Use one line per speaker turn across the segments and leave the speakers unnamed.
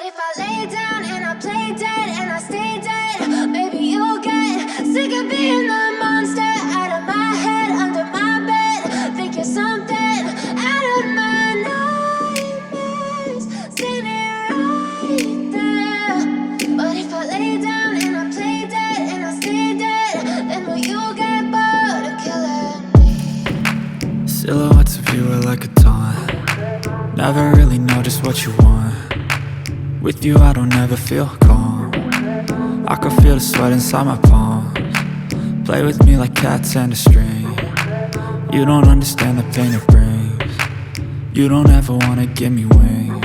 But if I lay down and I play dead and I stay dead, maybe you'll get sick of being the monster out of my head, under my bed. Think you're something out of my nightmares, standing right there. But if I lay down and I play dead and I stay dead, then will you get bored of killing me?
Silhouettes of you are like a taunt. Never really know just what you want. With you I don't ever feel calm. I can feel the sweat inside my palms. Play with me like cats and a string. You don't understand the pain it brings. You don't ever wanna give me wings.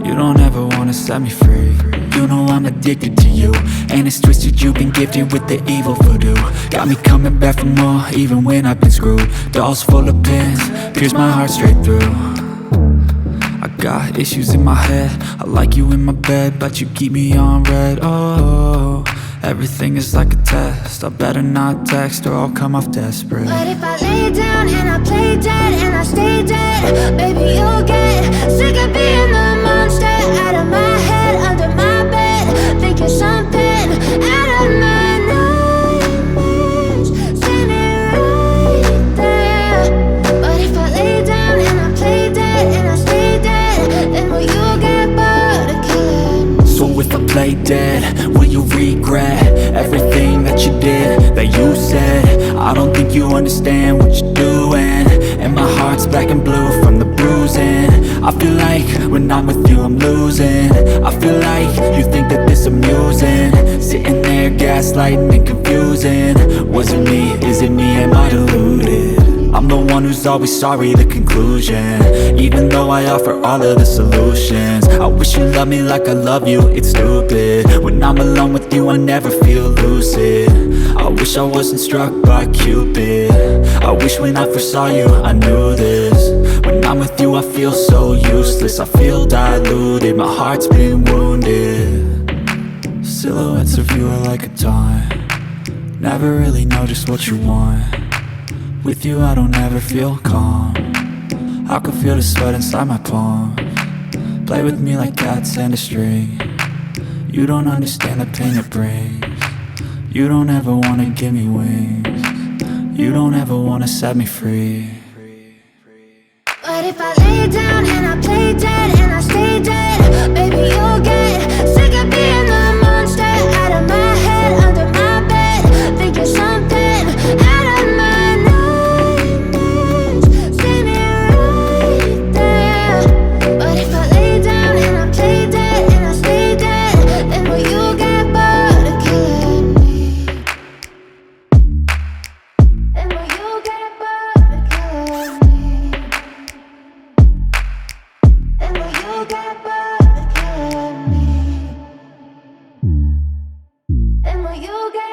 You don't ever wanna set me free. You know I'm addicted to you, and it's twisted, you've been gifted with the evil voodoo. Got me coming back for more, even when I've been screwed. Dolls full of pins, pierce my heart straight through. I got issues in my head, I like you in my bed, but you keep me on red. Oh, everything is like a test, I better not text or I'll come off desperate.
But if I lay down and I play dead and I stay dead, baby you'll get sick of being the monster out of my head, under my bed. Think you're something out of my nightmares, standing right there. But if I lay down and I play dead and I stay dead, then will you get bored of killing me?
So if I play dead, will you regret everything that you did, that you said? I don't think you understand what you're doing, and my heart's black and blue from the bruising. I feel like when I'm with you I'm losing. I feel like you think that this amusing, sitting there gaslighting and confusing. Was it me? Is it me? Am I deluded? I'm the one who's always sorry, the conclusion, even though I offer all of the solutions. I wish you loved me like I love you, it's stupid. When I'm alone with you I never feel lucid. I wish I wasn't struck by Cupid. I wish when I first saw you I knew this. When I'm with you I feel so useless, I feel diluted, my heart's been wounded. Silhouettes of you are like a taunt. Never really know just what you want. With you I don't ever feel calm. I can feel the sweat inside my palms. Play with me like cats and a string. You don't understand the pain it brings. You don't ever wanna give me wings. You don't ever wanna set me free.
But if I lay down and I play dead and I stay dead,